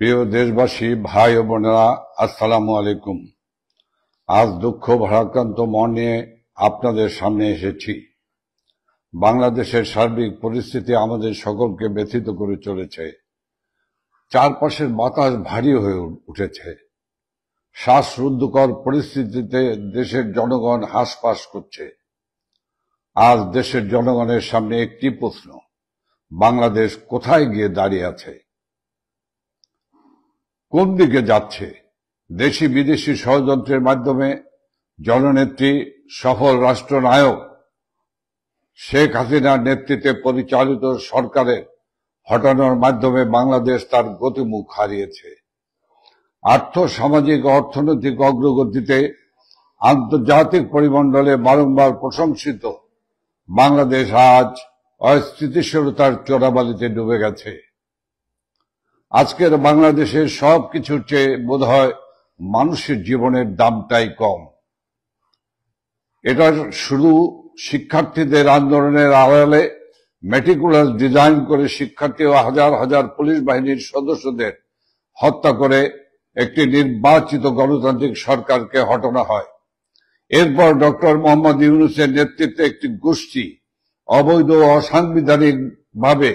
প্রিয় দেশবাসী, ভাই ও বোনেরা, আসসালামু আলাইকুম। আজ দুঃখ ভারাক্রান্ত মন নিয়ে আপনাদের সামনে এসেছি। বাংলাদেশের সার্বিক পরিস্থিতি আমাদের সকলকে ব্যথিত করে চলেছে। চারপাশের বাতাস ভারী হয়ে উঠেছে। শ্বাসরুদ্ধকর পরিস্থিতিতে দেশের জনগণ হাঁসফাঁস করছে। আজ দেশের জনগণের সামনে একটি প্রশ্ন: বাংলাদেশ কোথায় গিয়ে দাঁড়িয়ে আছে? কোন দিকে যাচ্ছে? দেশি বিদেশি ষড়যন্ত্রের মাধ্যমে জননেত্রী, সফল রাষ্ট্রনায়ক শেখ হাসিনার নেতৃত্বে পরিচালিত সরকারের হটানোর মাধ্যমে বাংলাদেশ তার গতিমুখ হারিয়েছে। আর্থ সামাজিক অর্থনৈতিক অগ্রগতিতে আন্তর্জাতিক পরিমণ্ডলে বারংবার প্রশংসিত বাংলাদেশ আজ অস্থিতিশীলতার চোরাবালিতে ডুবে গেছে। আজকের বাংলাদেশের সবকিছুর চেয়ে বোধহয় মানুষের জীবনের দামটাই কম। এটা শুরু শিক্ষার্থীদের আন্দোলনের আড়ালে মেটিকুলাস ডিজাইন করে শিক্ষার্থী ও হাজার হাজার পুলিশ বাহিনীর সদস্যদের হত্যা করে একটি নির্বাচিত গণতান্ত্রিক সরকারকে হটানো হয়। এরপর ডক্টর মোহাম্মদ ইউনূসের নেতৃত্বে একটি গোষ্ঠী অবৈধ ও অসাংবিধানিক ভাবে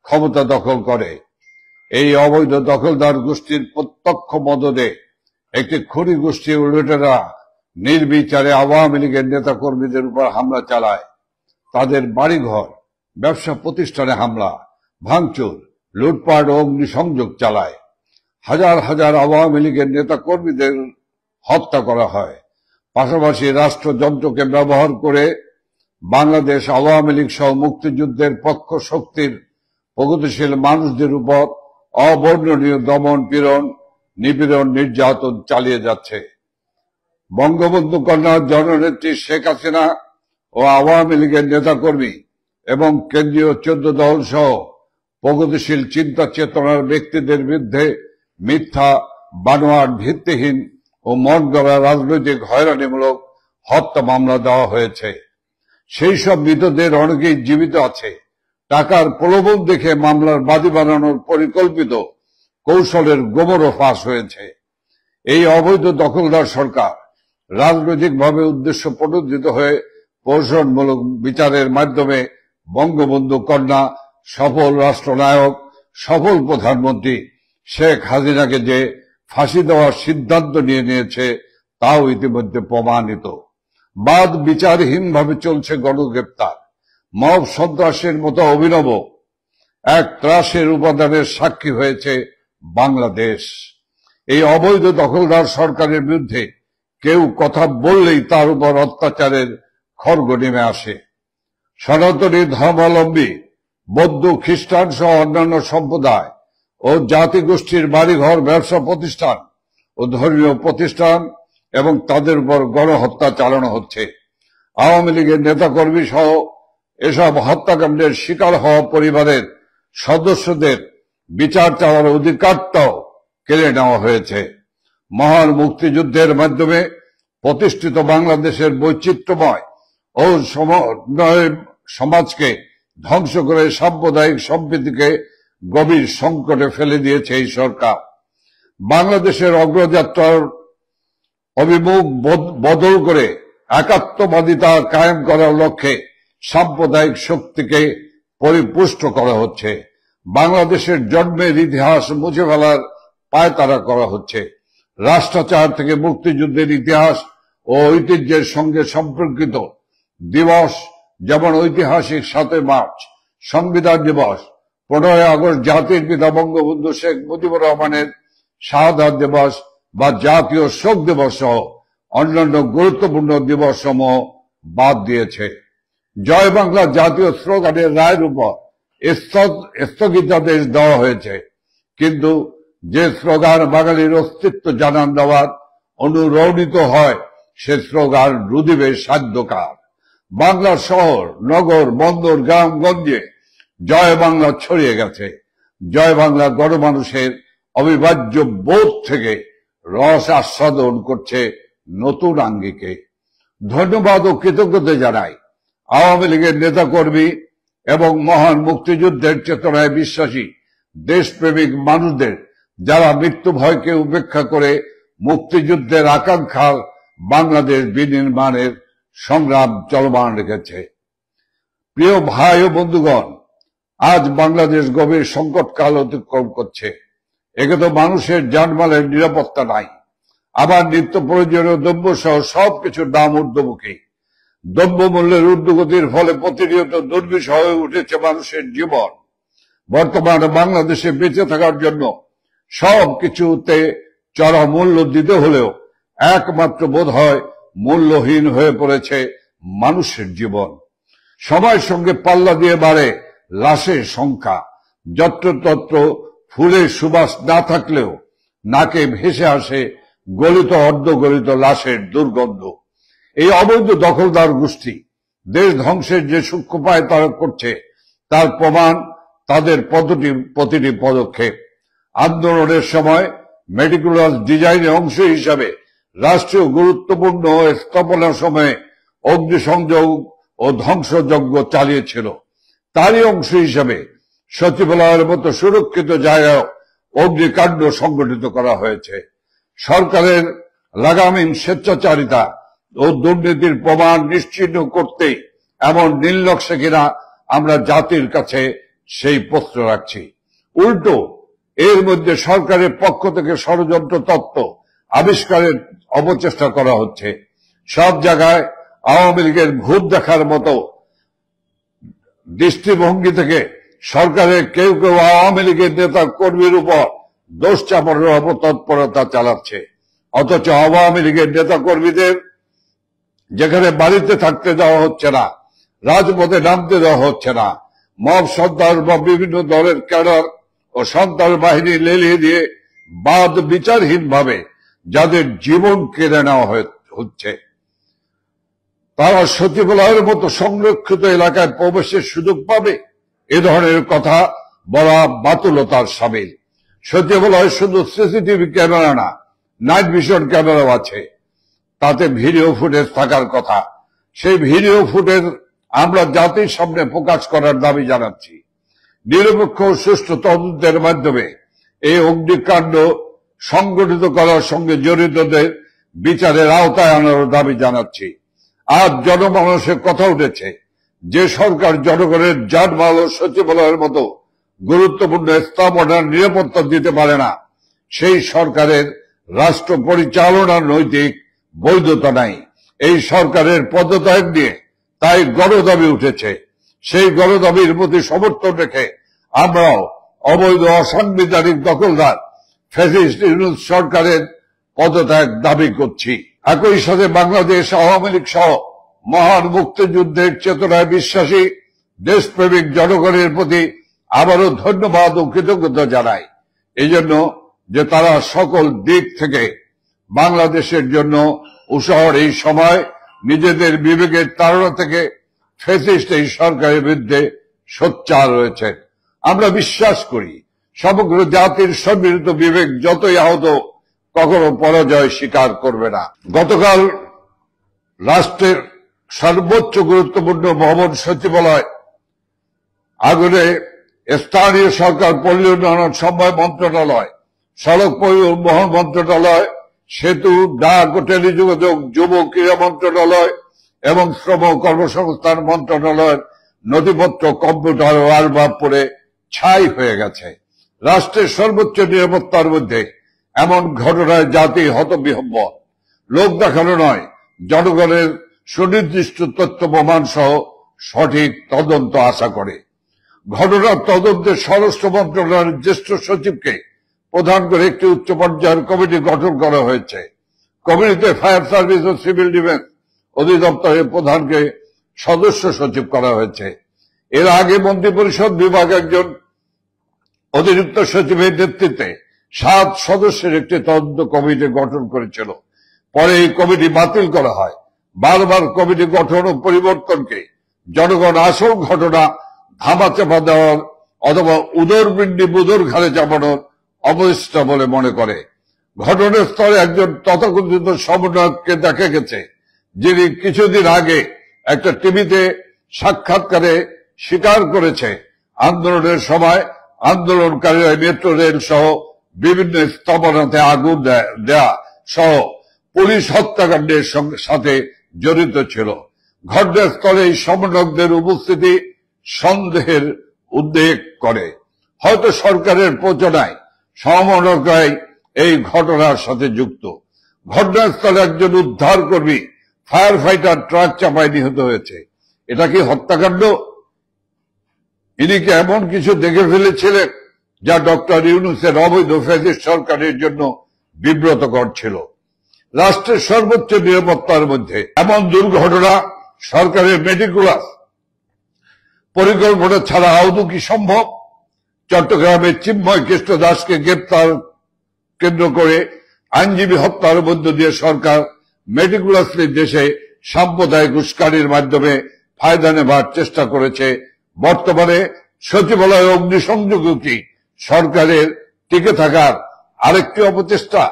ক্ষমতা দখল করে। এই অবৈধ দখলদার গোষ্ঠীর প্রত্যক্ষ মদদে একটি খনি গোষ্ঠী ও লুটেরা নির্বিচারে আওয়ামী লীগের নেতা কর্মীদের উপর হামলা চালায়। তাদের বাড়িঘর, ব্যবসা প্রতিষ্ঠানে হামলা, ভাঙচুর, লুটপাট ও অগ্নিসংযোগ চালায়। হাজার হাজার আওয়ামী লীগের নেতা কর্মীদের হত্যা করা হয়। পাশাপাশি রাষ্ট্রযন্ত্রকে ব্যবহার করে বাংলাদেশ আওয়ামী লীগ সহ মুক্তিযুদ্ধের পক্ষ শক্তির প্রগতিশীল মানুষদের উপর অবর্ণনীয় দমন পীড়ন, নিপীড়ন, নির্যাতন চালিয়ে যাচ্ছে। বঙ্গবন্ধু কন্যা জননেত্রী শেখ হাসিনা ও আওয়ামী লীগের নেতাকর্মী এবং কেন্দ্রীয় 14 দল সহ প্রগতিশীল চিন্তা চেতনার ব্যক্তিদের বিরুদ্ধে মিথ্যা, বানোয়াট, ভিত্তিহীন ও মন গড়া রাজনৈতিক হয়রানিমূলক হত্যা মামলা দেওয়া হয়েছে। সেই সব মৃতদের অনেকেই জীবিত আছে। টাকার প্রলোভন দেখে মামলার বাদী বানানোর পরিকল্পিত কৌশলের গোমরও ফাঁস হয়েছে। এই অবৈধ দখলদার সরকার রাজনৈতিকভাবে উদ্দেশ্য প্রণোদিত হয়ে প্রহসনমূলক বিচারের মাধ্যমে বঙ্গবন্ধু কন্যা, সফল রাষ্ট্রনায়ক, সফল প্রধানমন্ত্রী শেখ হাসিনাকে যে ফাঁসি দেওয়ার সিদ্ধান্ত নিয়েছে তাও ইতিমধ্যে প্রমাণিত। বাদ বিচারহীনভাবে চলছে গণগ্রেপ্তার। মব সন্ত্রাসের মতো অভিনব এক ত্রাসের উপাদানের সাক্ষী হয়েছে বাংলাদেশ। এই অবৈধ দখলদার সরকারের বিরুদ্ধে কেউ কথা বললেই তার উপর অত্যাচারের খড়গ নেমে আসে। সনাতনী ধর্মাবলম্বী, বৌদ্ধ, খ্রিস্টান সহ অন্যান্য সম্প্রদায় ও জাতিগোষ্ঠীর বাড়িঘর, ব্যবসা প্রতিষ্ঠান ও ধর্মীয় প্রতিষ্ঠান এবং তাদের উপর গণহত্যা চালানো হচ্ছে। আওয়ামী লীগের নেতাকর্মী সহ এসব হত্যাকাণ্ডের শিকার হওয়া পরিবারের সদস্যদের বিচার চাওয়ার অধিকারটাও কেড়ে নেওয়া হয়েছে। মহান মুক্তিযুদ্ধের মাধ্যমে প্রতিষ্ঠিত বাংলাদেশের বৈচিত্র্যময় ও সমন্বয় সমাজকে ধ্বংস করে সাম্প্রদায়িক সম্প্রীতিকে গভীর সংকটে ফেলে দিয়েছে এই সরকার। বাংলাদেশের অগ্রযাত্রার অভিমুখ বদল করে একাত্মবাদিতা কায়েম করার লক্ষ্যে সাম্প্রদায়িক শক্তিকে পরিপুষ্ট করা হচ্ছে। বাংলাদেশের জন্মের ইতিহাস মুছে ফেলার পায়তারা করা হচ্ছে। রাষ্ট্রাচার থেকে মুক্তিযুদ্ধের ইতিহাস ও ঐতিহ্যের সঙ্গে সম্পর্কিত দিবস যেমন ঐতিহাসিক 7 মার্চ সংবিধান দিবস, 15 আগস্ট জাতির পিতা বঙ্গবন্ধু শেখ মুজিবুর রহমানের শাহাদাত দিবস বা জাতীয় শোক দিবস সহ অন্যান্য গুরুত্বপূর্ণ দিবস সমূহ বাদ দিয়েছে। জয় বাংলা জাতীয় স্লোগানের রায়ের উপর স্থগিতাদেশ দেওয়া হয়েছে, কিন্তু যে স্লোগান বাঙালির অস্তিত্ব জানান দেওয়ার অনুরণিত হয় সে স্লোগান রুদিবে সাধ্যকার। বাংলার শহর, নগর, বন্দর, গ্রামগঞ্জে জয় বাংলা ছড়িয়ে গেছে। জয় বাংলা গণমানুষের অবিভাজ্য বোধ থেকে রস আস্বাদন করছে নতুন আঙ্গিকে। ধন্যবাদ ও কৃতজ্ঞতা জানাই আওয়ামী লীগের নেতাকর্মী এবং মহান মুক্তিযুদ্ধের চেতনায় বিশ্বাসী দেশপ্রেমিক মানুষদের যারা মৃত্যু ভয়কে উপেক্ষা করে মুক্তিযুদ্ধের আকাঙ্ক্ষার বাংলাদেশ বিনির্মাণের সংগ্রাম চলমান রেখেছে। প্রিয় ভাই ও বন্ধুগণ, আজ বাংলাদেশ গভীর সংকটকাল অতিক্রম করছে। একে তো মানুষের জানমালের নিরাপত্তা নাই, আবার নিত্য প্রয়োজনীয় দ্রব্য সহ সবকিছুর দাম ঊর্ধ্বমুখী। দ্রব্যমূল্যের ঊর্ধ্বগতির ফলে প্রতিনিয়ত দুর্বিষহ হয়ে উঠেছে মানুষের জীবন। বর্তমানে বাংলাদেশে বেঁচে থাকার জন্য সবকিছুতে চড়া মূল্য দিতে হলেও একমাত্র বোধ হয় মূল্যহীন হয়ে পড়েছে মানুষের জীবন। সময়ের সঙ্গে পাল্লা দিয়ে বাড়ে লাশের সংখ্যা। যত্রতত্র ফুলের সুবাস না থাকলেও নাকে ভেসে আসে গলিত অর্ধগলিত লাশের দুর্গন্ধ। এই অবৈধ দখলদার গোষ্ঠী দেশ ধ্বংসের যে সূক্ষ্মোপায় তারা করছে তার প্রমাণ তাদের প্রতিটি পদক্ষেপ। আন্দোলনের সময় মেটিকুলাস ডিজাইনের অংশ হিসাবে রাষ্ট্রীয় গুরুত্বপূর্ণ স্থাপনার সময়ে অগ্নিসংযোগ ও ধ্বংসযজ্ঞ চালিয়েছিল। তারই অংশ হিসাবে সচিবালয়ের মতো সুরক্ষিত জায়গায় অগ্নিকাণ্ড সংগঠিত করা হয়েছে। সরকারের লাগামহীন স্বেচ্ছাচারিতা ও দুর্নীতির প্রমাণ নিশ্চিহ্ন করতেই এমন নির্লক্ষ্যে কিনা আমরা জাতির কাছে সেই প্রশ্ন রাখছি। উল্টো এর মধ্যে সরকারের পক্ষ থেকে ষড়যন্ত্র তত্ত্ব আবিষ্কারের অপচেষ্টা করা হচ্ছে। সব জায়গায় আওয়ামী লীগের ভূত দেখার মতো দৃষ্টিভঙ্গি থেকে সরকারের কেউ কেউ আওয়ামী লীগের নেতা কর্মীর উপর দোষ চাপানোর অপতৎপরতা চালাচ্ছে। অথচ আওয়ামী লীগের নেতা কর্মীদের যেখানে বাড়িতে থাকতে দেওয়া হচ্ছে না, রাজপথে নামতে দেওয়া হচ্ছে না, মব সন্ত্রাস বা বিভিন্ন দলের ক্যাডার ও সন্ত্রাস বাহিনী লেলিয়ে দিয়ে বাদ বিচারহীন ভাবে যাদের জীবন কেড়ে নেওয়া হচ্ছে, তারা সচিবালয়ের মতো সংরক্ষিত এলাকায় প্রবেশের সুযোগ পাবে, এ ধরনের কথা বলা বাতুলতার সামিল। সচিবালয়ে শুধু সিসিটিভি ক্যামেরা না, নাইট ভিশন ক্যামেরাও আছে, তাতে ভিডিও ফুটেজ থাকার কথা। সেই ভিডিও ফুটেজ আমরা জাতির সামনে প্রকাশ করার দাবি জানাচ্ছি। নিরপেক্ষ ও সুষ্ঠু তদন্তের মাধ্যমে এই অগ্নিকাণ্ড সংগঠিত করার সঙ্গে জড়িতদের বিচারের আওতায় আনার দাবি জানাচ্ছি। আজ জনমানসের কথা উঠেছে, যে সরকার জনগণের জানমাল ও সচিবালয়ের মতো গুরুত্বপূর্ণ স্থাপনার নিরাপত্তা দিতে পারে না, সেই সরকারের রাষ্ট্র পরিচালনার নৈতিক বৈধতা নাই। এই সরকারের পদত্যাগ নিয়ে তাই গণদাবি উঠেছে। সেই গণদাবির প্রতি সমর্থন রেখে আমরাও অবৈধ অসাংবিধানিক দখলদার ফ্যাসিস্ট ইউনূস সরকারের পদত্যাগ দাবি করছি। একই সাথে বাংলাদেশ আওয়ামী লীগ সহ মহান মুক্তিযুদ্ধের চেতনায় বিশ্বাসী দেশপ্রেমিক জনগণের প্রতি আবারও ধন্যবাদ ও কৃতজ্ঞতা জানাই, এই জন্য যে তারা সকল দিক থেকে বাংলাদেশের জন্য উৎসাহের এই সময় নিজেদের বিবেকের তাড়না থেকে ফ্যাসিস্ট এই সরকারের বিরুদ্ধে সোচ্চার রয়েছেন। আমরা বিশ্বাস করি সমগ্র জাতির সম্মিলিত বিবেক যতই আহত কখনো পরাজয় স্বীকার করবে না। গতকাল রাষ্ট্রের সর্বোচ্চ গুরুত্বপূর্ণ ভবন সচিবালয় আগুনে স্থানীয় সরকার, পল্লী উন্নয়ন সমবায় মন্ত্রণালয়, সড়ক পরিবহন মন্ত্রণালয়, সেতু, ডাক ও টেলিযোগাযোগ, যুব ক্রীড়া মন্ত্রণালয় এবং শ্রম কর্মসংস্থান মন্ত্রণালয়ের নথিপত্র, কম্পিউটার ও আসবাব পড়ে ছাই হয়ে গেছে। রাষ্ট্রের সর্বোচ্চ নিরাপত্তার মধ্যে এমন ঘটনায় জাতি হতবিহ্বল। লোক দেখানো নয়, জনগণের সুনির্দিষ্ট তথ্য প্রমাণ সহ সঠিক তদন্ত আশা করে। ঘটনার তদন্তে স্বরাষ্ট্র মন্ত্রণালয়ের জ্যেষ্ঠ সচিবকে প্রধান করে একটি উচ্চ পর্যায়ের কমিটি গঠন করা হয়েছে। কমিটিতে ফায়ার সার্ভিস ও সিভিল ডিফেন্স অধিদপ্তরের প্রধানকে সদস্য সচিব করা হয়েছে। এর আগে মন্ত্রিপরিষদ বিভাগ একজন অতিরিক্ত সচিবের নেতৃত্বে 7 সদস্যের একটি তদন্ত কমিটি গঠন করেছিল। পরে এই কমিটি বাতিল করা হয়। বারবার কমিটি গঠন ও পরিবর্তনকে জনগণ আসল ঘটনা ধামাচাপা দেওয়ার অথবা উদরপিণ্ডি বুদর ঘাড়ে চাপানোর অবস্থা বলে মনে করে। ঘটনাস্থলে একজন তথাকথিত সমন্বয়ককে দেখা গেছে, যিনি কিছুদিন আগে একটা টিভিতে সাক্ষাৎকারে স্বীকার করেছে আন্দোলনের সময় আন্দোলনকারীরা মেট্রো রেল সহ বিভিন্ন স্থাপনাতে আগুন দেয়া সহ পুলিশ হত্যাকাণ্ডের সাথে জড়িত ছিল। ঘটনাস্থলে এই সমন্বয়কদের উপস্থিতি সন্দেহের উদ্বেগ করে। হয়তো সরকারের প্রচারণায় সমন্বয়করাই এই ঘটনার সাথে যুক্ত। ঘটনাস্থলে একজন উদ্ধার কর্মী ফায়ার ফাইটার ট্রাক চাপায় নিহত হয়েছে। এটা কি হত্যাকাণ্ড? ইনি কি এমন কিছু দেখে ফেলেছিলেন যা ডক্টর ইউনূসের অবৈধ ফ্যাসিস্ট সরকারের জন্য বিব্রতকর ছিল? রাষ্ট্রের সর্বোচ্চ নিরাপত্তার মধ্যে এমন দুর্ঘটনা সরকারের মেটিকুলাস পরিকল্পনা ছাড়া আদৌ কি সম্ভব? চট্টগ্রামের চিন্ময় কৃষ্ণ দাসকে গ্রেপ্তার কেন্দ্র করে আইনজীবী হত্যার মধ্য দিয়ে সরকার মেটিকুলাসলি দেশে সাম্প্রদায়িক উস্কানির মাধ্যমে ফায়দা নেবার চেষ্টা করেছে। বর্তমানে সচিবালয় অগ্নিসংযোগ কি সরকারের টিকে থাকার আরেকটি অপচেষ্টা?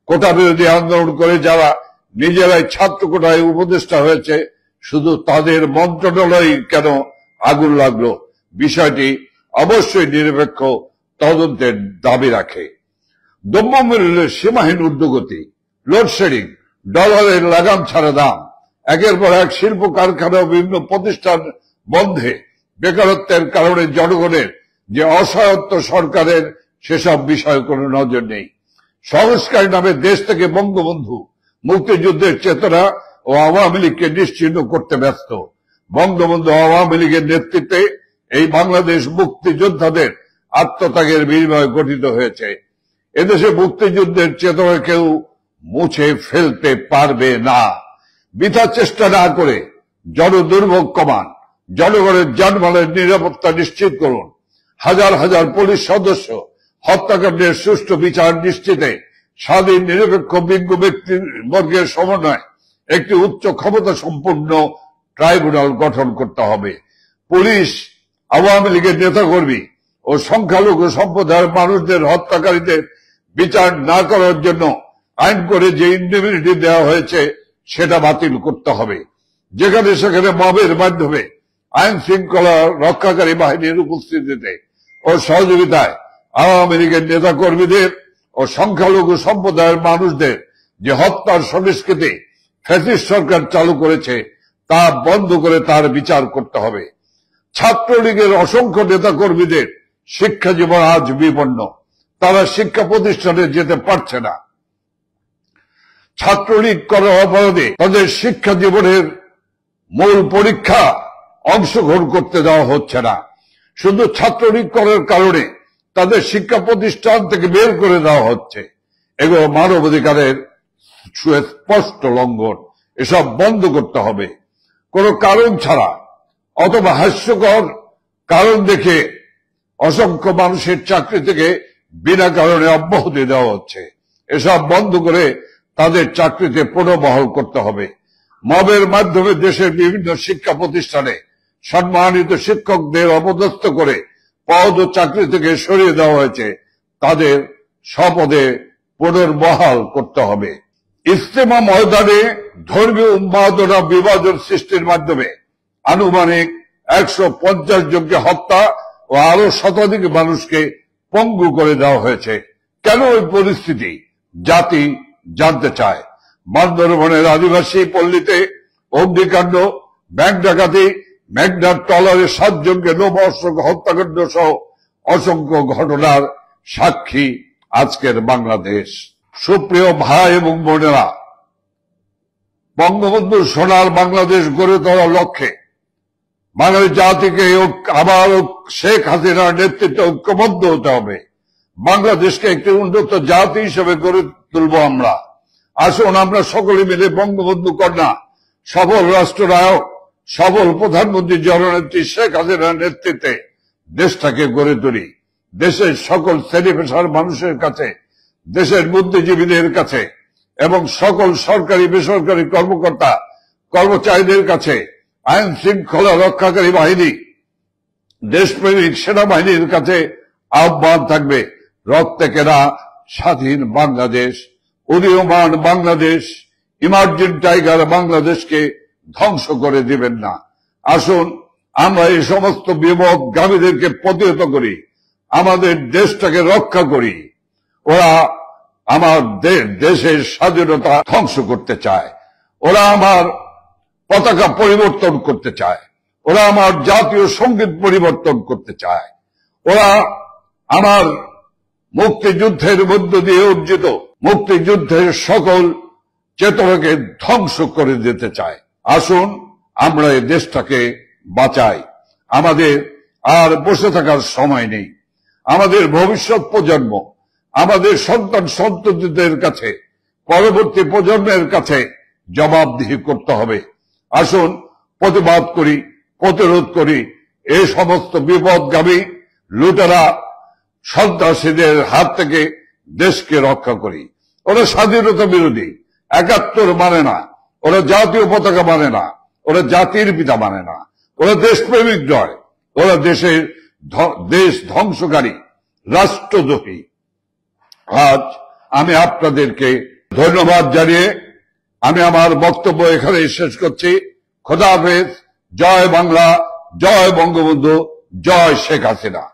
কোটা বিরোধী আন্দোলন করে যারা নিজেরাই ছাত্র কোটায় উপদেষ্টা হয়েছে, শুধু তাদের মন্ত্রণালয় কেন আগুন লাগলো? বিষয়টি অবশ্যই নিরপেক্ষ তদন্তের দাবি রাখে। দ্রব্যমূল্যের সীমাহীন ঊর্ধ্বগতি, লোডশেডিং, ডলারের লাগাম ছাড়া দাম, একের পর এক শিল্প কারখানা ও বিভিন্ন প্রতিষ্ঠান বন্ধে বেকারত্বের কারণে জনগণের যে অসহায়ত্ব, সরকারের সেসব বিষয়ে কোনো নজর নেই। সংস্কার নামে দেশ থেকে বঙ্গবন্ধু, মুক্তিযুদ্ধের চেতনা ও আওয়ামী লীগকে নিশ্চিহ্ন করতে ব্যস্ত। বঙ্গবন্ধু আওয়ামী লীগের নেতৃত্বে এই বাংলাদেশ মুক্তিযোদ্ধাদের আত্মত্যাগের বিনিময়ে গঠিত হয়েছে। এদেশে মুক্তিযুদ্ধের চেতনা কেউ মুছে ফেলতে পারবে না। বৃথা চেষ্টা না করে জনদুর্ভোগ কমান, জনগণের যানবাহনের নিরাপত্তা নিশ্চিত করুন। হাজার হাজার পুলিশ সদস্য হত্যাকাণ্ডের সুষ্ঠু বিচার নিশ্চিতে স্বাধীন নিরপেক্ষ বিজ্ঞ ব্যক্তিবর্গের সমন্বয়ে একটি উচ্চ ক্ষমতা সম্পন্ন ট্রাইব্যুনাল গঠন করতে হবে। পুলিশ, আওয়ামী লীগের নেতাকর্মী ও সংখ্যালঘু সম্প্রদায়ের মানুষদের হত্যাকারীদের বিচার না করার জন্য আইন করে যে ইন্ডিমিনিটি দেওয়া হয়েছে সেটা বাতিল করতে হবে। যেখানে সেখানে মবের মাধ্যমে আইন শৃঙ্খলা রক্ষাকারী বাহিনীর উপস্থিতিতে ও সহযোগিতায় আওয়ামী লীগের নেতা কর্মীদের ও সংখ্যালঘু সম্প্রদায়ের মানুষদের যে হত্যার সংস্কৃতি ফ্যাসিস্ট সরকার চালু করেছে তা বন্ধ করে তার বিচার করতে হবে। ছাত্রলীগের অসংখ্য নেতা কর্মীদের শিক্ষা জীবন আজ বিপন্ন। তারা শিক্ষা প্রতিষ্ঠানে যেতে পারছে না। ছাত্রলীগ করার অপরাধে তাদের শিক্ষা জীবনের মূল পরীক্ষা অংশগ্রহণ করতে দেওয়া হচ্ছে না। শুধু ছাত্রলীগ করার কারণে তাদের শিক্ষা প্রতিষ্ঠান থেকে বের করে দেওয়া হচ্ছে। এগুলো মানবাধিকারের সুস্পষ্ট লঙ্ঘন। এসব বন্ধ করতে হবে। কোনো কারণ ছাড়া অথবা হাস্যকর কারণ দেখে অসংখ্য মানুষের চাকরি থেকে বিনা কারণে অব্যাহতি দেওয়া হচ্ছে। এসব বন্ধ করে তাদের চাকরিতে পুনর্বহাল করতে হবে। মবের মাধ্যমে দেশের বিভিন্ন শিক্ষা প্রতিষ্ঠানে সম্মানিত শিক্ষকদের অপদস্থ করে পদ ও চাকরি থেকে সরিয়ে দেওয়া হয়েছে, তাদের স্বপদে পুনর্বহাল করতে হবে। ইজতেমা ময়দানে ধর্মীয় উন্মাদনা বিভাজন সৃষ্টির মাধ্যমে আনুমানিক 150 জনকে হত্যা ও আরো শতাধিক মানুষকে পঙ্গু করে দেওয়া হয়েছে। কেন এই পরিস্থিতি জাতি জানতে চায়। বান্দরবনের আদিবাসী পল্লীতে অগ্নিকাণ্ড, ব্যাংক ডাকাতি, মেঘনার ট্রলারে 7 জনকে লোমহর্ষক হত্যাকাণ্ড সহ অসংখ্য ঘটনার সাক্ষী আজকের বাংলাদেশ। সুপ্রিয় ভাই এবং বোনেরা, বঙ্গবন্ধুর সোনার বাংলাদেশ গড়ে তোলার লক্ষ্যে বাঙালি জাতিকে আবার শেখ হাসিনার নেতৃত্বে ঐক্যবদ্ধ হতে হবে। বাংলাদেশকে একটি উন্নত জাতি হিসেবে গড়ে তুলব আমরা। আসুন আমরা সকলে মিলে বঙ্গবন্ধু কন্যা, সফল রাষ্ট্রনায়ক, সফল প্রধানমন্ত্রী জননেত্রী শেখ হাসিনার নেতৃত্বে দেশটাকে গড়ে তুলি। দেশের সকল শ্রেণী পেশার মানুষের কাছে, দেশের বুদ্ধিজীবীদের কাছে এবং সকল সরকারি বেসরকারি কর্মকর্তা কর্মচারীদের কাছে, আইন শৃঙ্খলা রক্ষাকারী বাহিনী, দেশপ্রেমিক সেনাবাহিনীর কাছে আহ্বান থাকবে, রক্তে কেনা স্বাধীন বাংলাদেশ, উদীয়মান বাংলাদেশ, ইমার্জিং টাইগার বাংলাদেশকে ধ্বংস করে দিবেন না। আসুন আমরা এই সমস্ত বিমুখগামীদেরকে প্রতিহত করি, আমাদের দেশটাকে রক্ষা করি। ওরা আমার দেশের স্বাধীনতা ধ্বংস করতে চায়, ওরা আমার পতাকা পরিবর্তন করতে চায়, ওরা আমার জাতীয় সঙ্গীত পরিবর্তন করতে চায়, ওরা আমার মুক্তিযুদ্ধের মধ্য দিয়ে অর্জিত মুক্তিযুদ্ধের সকল চেতনাকে ধ্বংস করে দিতে চায়। আসুন আমরা এই দেশটাকে বাঁচাই। আমাদের আর বসে থাকার সময় নেই। আমাদের ভবিষ্যৎ প্রজন্ম, আমাদের সন্তান সন্ততিদের কাছে, পরবর্তী প্রজন্মের কাছে জবাবদিহি করতে হবে। আসুন প্রতিবাদ করি, প্রতিরোধ করি, এই সমস্ত বিপদগামী লুটেরা সন্ত্রাসীদের হাত থেকে দেশকে রক্ষা করি। ওরা স্বাধীনতা বিরোধী, ৭১ মানে না, ওরা জাতীয় পতাকা মানে না, ওরা জাতির পিতা মানে না, ওরা দেশপ্রেমিক নয়, ওরা দেশ ধ্বংসকারী, রাষ্ট্রদ্রোহী। আজ আমি আপনাদেরকে ধন্যবাদ জানিয়ে আমি আমার বক্তব্য এখানে শেষ করছি। খোদা হাফেজ। জয় বাংলা, জয় বঙ্গবন্ধু, জয় শেখ হাসিনা।